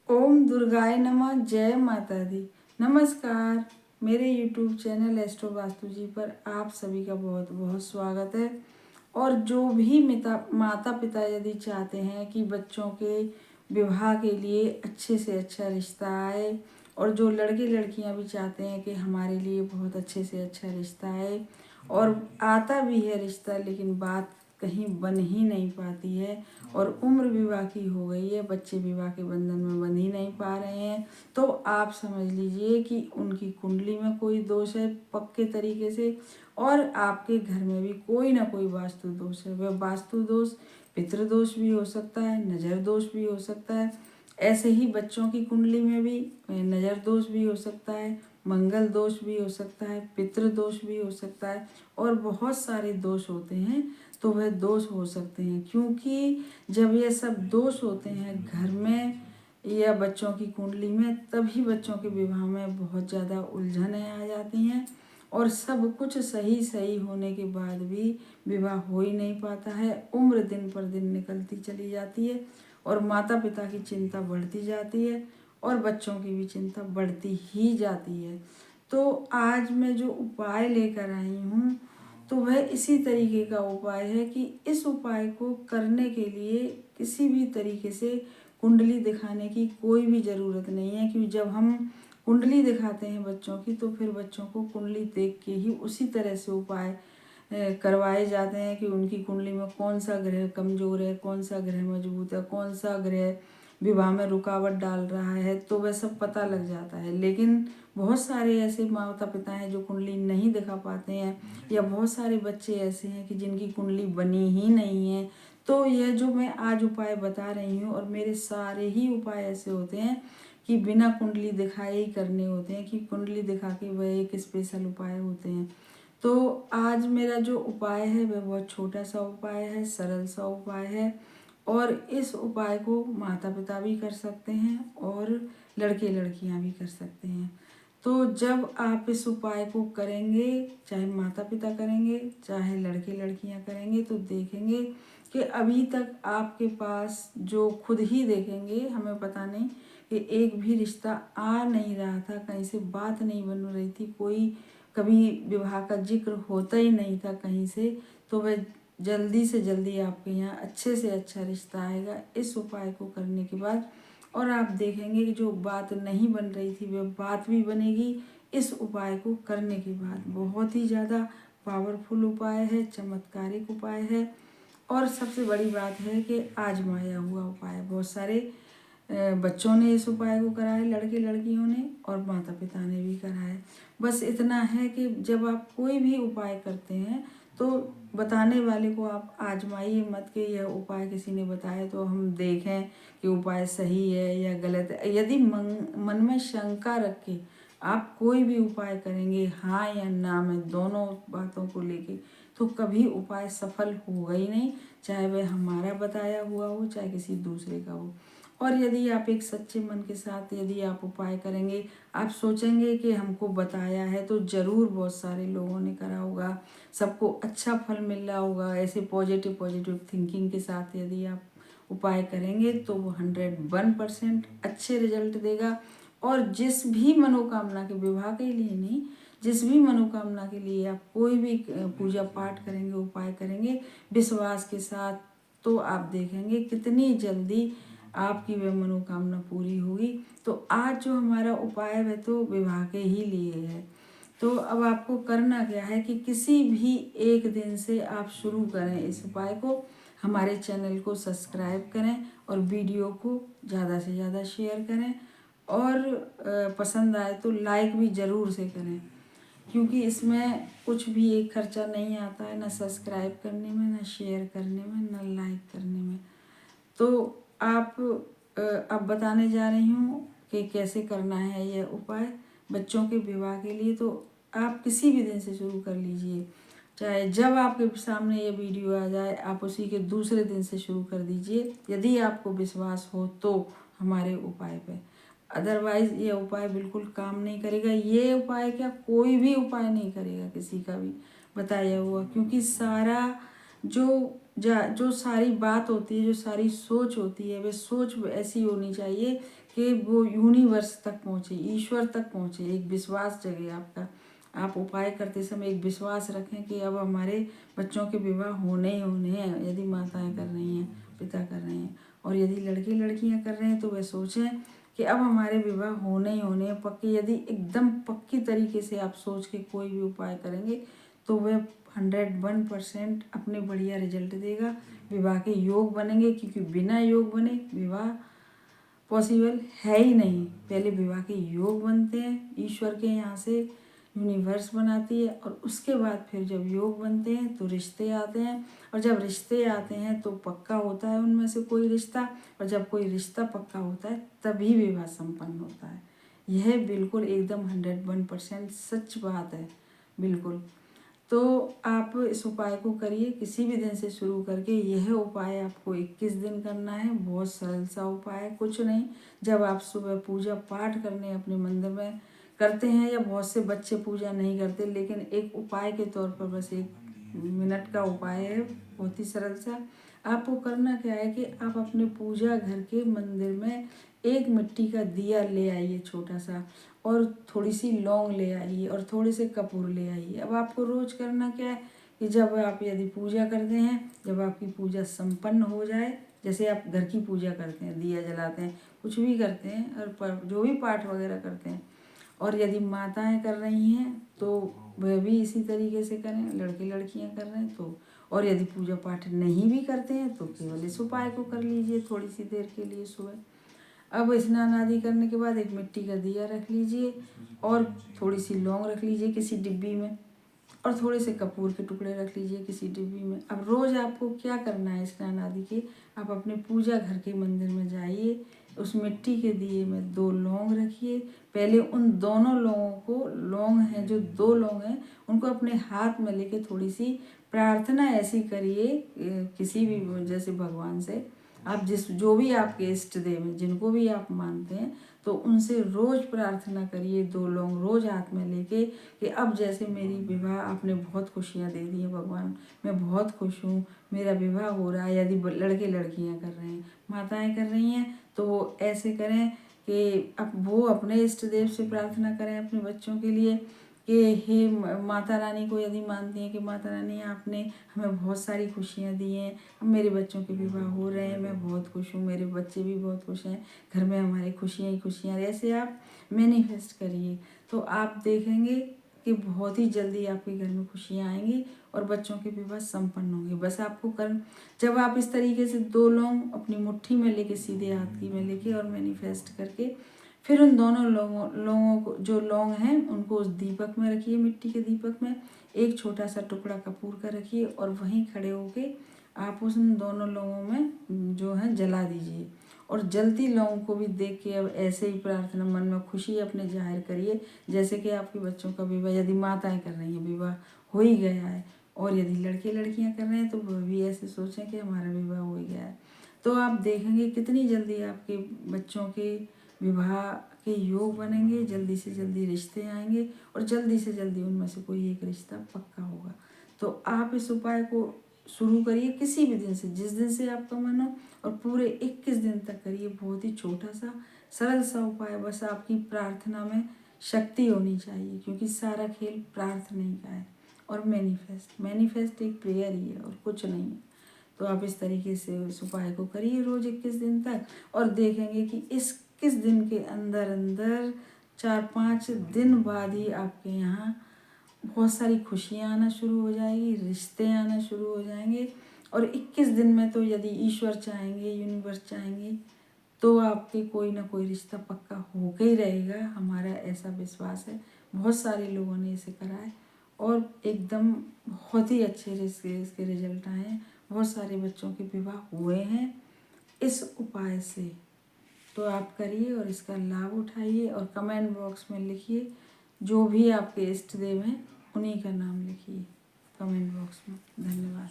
ओम दुर्गाय नमः। जय माता दी। नमस्कार। मेरे YouTube चैनल एस्ट्रो वास्तु जी पर आप सभी का बहुत बहुत स्वागत है। और जो भी माता पिता यदि चाहते हैं कि बच्चों के विवाह के लिए अच्छे से अच्छा रिश्ता आए, और जो लड़के लड़कियां भी चाहते हैं कि हमारे लिए बहुत अच्छे से अच्छा रिश्ता आए, और आता भी है रिश्ता लेकिन बात कहीं बन ही नहीं पाती है, और उम्र विवाह की हो गई है, बच्चे विवाह के बंधन में बंध ही नहीं पा रहे हैं, तो आप समझ लीजिए कि उनकी कुंडली में कोई दोष है पक्के तरीके से, और आपके घर में भी कोई ना कोई वास्तु दोष है। वह वास्तु दोष पितृदोष भी हो सकता है, नज़र दोष भी हो सकता है। ऐसे ही बच्चों की कुंडली में भी नज़र दोष भी हो सकता है, मंगल दोष भी हो सकता है, पितृदोष भी हो सकता है, और बहुत सारे दोष होते हैं। तो वह दोष हो सकते हैं, क्योंकि जब ये सब दोष होते हैं घर में या बच्चों की कुंडली में, तभी बच्चों के विवाह में बहुत ज़्यादा उलझनें आ जाती हैं, और सब कुछ सही सही होने के बाद भी विवाह हो ही नहीं पाता है। उम्र दिन पर दिन निकलती चली जाती है, और माता पिता की चिंता बढ़ती जाती है, और बच्चों की भी चिंता बढ़ती ही जाती है। तो आज मैं जो उपाय लेकर आई हूँ, तो वह इसी तरीके का उपाय है कि इस उपाय को करने के लिए किसी भी तरीके से कुंडली दिखाने की कोई भी ज़रूरत नहीं है। क्योंकि जब हम कुंडली दिखाते हैं बच्चों की, तो फिर बच्चों को कुंडली देख के ही उसी तरह से उपाय करवाए जाते हैं कि उनकी कुंडली में कौन सा ग्रह कमज़ोर है, कौन सा ग्रह मजबूत है, कौन सा ग्रह विवाह में रुकावट डाल रहा है, तो वह सब पता लग जाता है। लेकिन बहुत सारे ऐसे माता पिता हैं जो कुंडली नहीं दिखा पाते हैं, या बहुत सारे बच्चे ऐसे हैं कि जिनकी कुंडली बनी ही नहीं है। तो यह जो मैं आज उपाय बता रही हूँ, और मेरे सारे ही उपाय ऐसे होते हैं कि बिना कुंडली दिखाए ही करने होते हैं, कि कुंडली दिखा के वह एक स्पेशल उपाय होते हैं। तो आज मेरा जो उपाय है वह बहुत छोटा सा उपाय है, सरल सा उपाय है, और इस उपाय को माता पिता भी कर सकते हैं और लड़के लड़कियां भी कर सकते हैं। तो जब आप इस उपाय को करेंगे, चाहे माता पिता करेंगे चाहे लड़के लड़कियां करेंगे, तो देखेंगे कि अभी तक आपके पास जो खुद ही देखेंगे, हमें पता नहीं कि एक भी रिश्ता आ नहीं रहा था, कहीं से बात नहीं बन रही थी, कोई कभी विवाह का जिक्र होता ही नहीं था कहीं से, तो वह जल्दी से जल्दी आपके यहाँ अच्छे से अच्छा रिश्ता आएगा इस उपाय को करने के बाद। और आप देखेंगे कि जो बात नहीं बन रही थी वह बात भी बनेगी इस उपाय को करने के बाद। बहुत ही ज़्यादा पावरफुल उपाय है, चमत्कारिक उपाय है, और सबसे बड़ी बात है कि आजमाया हुआ उपाय। बहुत सारे बच्चों ने इस उपाय को करा है, लड़के लड़कियों ने, और माता पिता ने भी करा है। बस इतना है कि जब आप कोई भी उपाय करते हैं, तो बताने वाले को आप आजमाइए मत कि यह उपाय किसी ने बताया तो हम देखें कि उपाय सही है या गलत है। यदि मन में शंका रख के आप कोई भी उपाय करेंगे, हाँ या ना में दोनों बातों को लेके, तो कभी उपाय सफल होगा ही नहीं, चाहे वह हमारा बताया हुआ हो चाहे किसी दूसरे का हो। और यदि आप एक सच्चे मन के साथ यदि आप उपाय करेंगे, आप सोचेंगे कि हमको बताया है तो ज़रूर बहुत सारे लोगों ने करा होगा, सबको अच्छा फल मिल रहा होगा। ऐसे पॉजिटिव थिंकिंग के साथ यदि आप उपाय करेंगे तो वो 101% अच्छे रिजल्ट देगा। और जिस भी मनोकामना के, विवाह के लिए नहीं, जिस भी मनोकामना के लिए आप कोई भी पूजा पाठ करेंगे, उपाय करेंगे विश्वास के साथ, तो आप देखेंगे कितनी जल्दी आपकी वह मनोकामना पूरी होगी। तो आज जो हमारा उपाय है वह तो विवाह के ही लिए है। तो अब आपको करना क्या है कि किसी भी एक दिन से आप शुरू करें इस उपाय को, हमारे चैनल को सब्सक्राइब करें, और वीडियो को ज़्यादा से ज़्यादा शेयर करें, और पसंद आए तो लाइक भी ज़रूर से करें, क्योंकि इसमें कुछ भी एक खर्चा नहीं आता है, ना सब्सक्राइब करने में, ना शेयर करने में, ना लाइक करने में। तो आप अब बताने जा रही हूँ कि कैसे करना है यह उपाय बच्चों के विवाह के लिए। तो आप किसी भी दिन से शुरू कर लीजिए, चाहे जब आपके सामने ये वीडियो आ जाए आप उसी के दूसरे दिन से शुरू कर दीजिए, यदि आपको विश्वास हो तो हमारे उपाय पे। अदरवाइज ये उपाय बिल्कुल काम नहीं करेगा। ये उपाय क्या, कोई भी उपाय नहीं करेगा किसी का भी बताया हुआ, क्योंकि सारा जो जो सारी बात होती है, जो सारी सोच होती है, वे सोच ऐसी होनी चाहिए कि वो यूनिवर्स तक पहुँचे, ईश्वर तक पहुँचे। एक विश्वास जगे आपका। आप उपाय करते समय एक विश्वास रखें कि अब हमारे बच्चों के विवाह होने ही होने हैं, यदि माताएं कर रही हैं, पिता कर रहे हैं। और यदि लड़के लड़कियां कर रहे हैं तो वह सोचें कि अब हमारे विवाह होने ही होने हैं, पक्के। यदि एकदम पक्की तरीके से आप सोच के कोई भी उपाय करेंगे तो वह 101% अपने बढ़िया रिजल्ट देगा। विवाह के योग बनेंगे, क्योंकि बिना योग बने विवाह पॉसिबल है ही नहीं। पहले विवाह के योग बनते हैं, ईश्वर के यहाँ से यूनिवर्स बनाती है, और उसके बाद फिर जब योग बनते हैं तो रिश्ते आते हैं, और जब रिश्ते आते हैं तो पक्का होता है उनमें से कोई रिश्ता, और जब कोई रिश्ता पक्का होता है तभी विवाह संपन्न होता है। यह बिल्कुल एकदम 101% सच बात है, बिल्कुल। तो आप इस उपाय को करिए, किसी भी दिन से शुरू करके। यह उपाय आपको 21 दिन करना है। बहुत सरल सा उपाय है, कुछ नहीं। जब आप सुबह पूजा पाठ करने अपने मंदिर में करते हैं, या बहुत से बच्चे पूजा नहीं करते, लेकिन एक उपाय के तौर पर बस 1 मिनट का उपाय है, बहुत ही सरल सा। आपको करना क्या है कि आप अपने पूजा घर के मंदिर में एक मिट्टी का दिया ले आइए छोटा सा, और थोड़ी सी लौंग ले आइए, और थोड़े से कपूर ले आइए। अब आपको रोज करना क्या है कि जब आप यदि पूजा करते हैं, जब आपकी पूजा संपन्न हो जाए, जैसे आप घर की पूजा करते हैं, दिया जलाते हैं, कुछ भी करते हैं, और जो भी पाठ वगैरह करते हैं, और यदि माताएं कर रही हैं तो वह भी इसी तरीके से करें, लड़के लड़कियां कर रहे हैं तो। और यदि पूजा पाठ नहीं भी करते हैं तो केवल इस उपाय को कर लीजिए थोड़ी सी देर के लिए सुबह। अब स्नान आदि करने के बाद एक मिट्टी का दिया रख लीजिए, और थोड़ी सी लौंग रख लीजिए किसी डिब्बी में, और थोड़े से कपूर के टुकड़े रख लीजिए किसी डिब्बी में। अब रोज़ आपको क्या करना है स्नान आदि के, आप अपने पूजा घर के मंदिर में जाइए, उस मिट्टी के दिए में 2 लौंग रखिए। पहले उन दोनों लौंगों को, लौंग हैं जो 2 लौंग हैं, उनको अपने हाथ में लेके थोड़ी सी प्रार्थना ऐसी करिए किसी भी, जैसे भगवान से आप जो भी आपके इष्ट देव हैं, जिनको भी आप मानते हैं, तो उनसे रोज प्रार्थना करिए 2 लौंग रोज हाथ में लेके, कि अब जैसे मेरी विवाह, आपने बहुत खुशियाँ दे दी हैं भगवान, मैं बहुत खुश हूँ, मेरा विवाह हो रहा है। यदि लड़के लड़कियाँ कर रहे हैं, माताएं कर रही हैं, तो वो ऐसे करें कि अब वो अपने इष्ट देव से प्रार्थना करें अपने बच्चों के लिए कि हे माता रानी को यदि मानती हैं कि माता रानी आपने हमें बहुत सारी खुशियाँ दी हैं, अब मेरे बच्चों के विवाह हो रहे हैं, मैं बहुत खुश हूँ, मेरे बच्चे भी बहुत खुश हैं, घर में हमारी खुशियाँ ही खुशियाँ। ऐसे आप मैनिफेस्ट करिए, तो आप देखेंगे कि बहुत ही जल्दी आपके घर में खुशियाँ आएंगी और बच्चों के विवाह संपन्न होंगे। बस आपको जब आप इस तरीके से 2 लौंग अपनी मुट्ठी में लेके, सीधे हाथ की में लेके, और मैनिफेस्ट करके, फिर उन दोनों लौंगों को, जो लौंग हैं, उनको उस दीपक में रखिए, मिट्टी के दीपक में। एक छोटा सा टुकड़ा कपूर का रखिए, और वहीं खड़े होके आप उन दोनों लौंगों में जो है जला दीजिए। और जलती लौंग को भी देख के अब ऐसे ही प्रार्थना, मन में खुशी अपने जाहिर करिए, जैसे कि आपके बच्चों का विवाह, यदि माताएं कर रही हैं, विवाह हो ही गया है, और यदि लड़के लड़कियां कर रहे हैं तो वह भी ऐसे सोचें कि हमारा विवाह हो ही गया है। तो आप देखेंगे कितनी जल्दी आपके बच्चों के विवाह के योग बनेंगे, जल्दी से जल्दी रिश्ते आएंगे, और जल्दी से जल्दी उनमें से कोई एक रिश्ता पक्का होगा। तो आप इस उपाय को शुरू करिए किसी भी दिन से, जिस दिन से आपका मन हो, और पूरे 21 दिन तक करिए। बहुत ही छोटा सा सरल सा उपाय, बस आपकी प्रार्थना में शक्ति होनी चाहिए, क्योंकि सारा खेल प्रार्थना ही का है। और मैनिफेस्ट एक प्रेयर ही है और कुछ नहीं है। तो आप इस तरीके से इस उपाय को करिए रोज 21 दिन तक, और देखेंगे कि इस 21 दिन के अंदर अंदर 4-5 दिन बाद ही आपके यहाँ बहुत सारी खुशियाँ आना शुरू हो जाएगी, रिश्ते आना शुरू हो जाएंगे। और 21 दिन में तो यदि ईश्वर चाहेंगे, यूनिवर्स चाहेंगे, तो आपके कोई ना कोई रिश्ता पक्का होके ही रहेगा। हमारा ऐसा विश्वास है, बहुत सारे लोगों ने इसे करा है, और एकदम बहुत ही अच्छे इसके रिजल्ट आए हैं। बहुत सारे बच्चों के विवाह हुए हैं इस उपाय से। तो आप करिए और इसका लाभ उठाइए, और कमेंट बॉक्स में लिखिए, जो भी आपके इष्ट देव हैं उन्हीं का नाम लिखिए कमेंट बॉक्स में। धन्यवाद।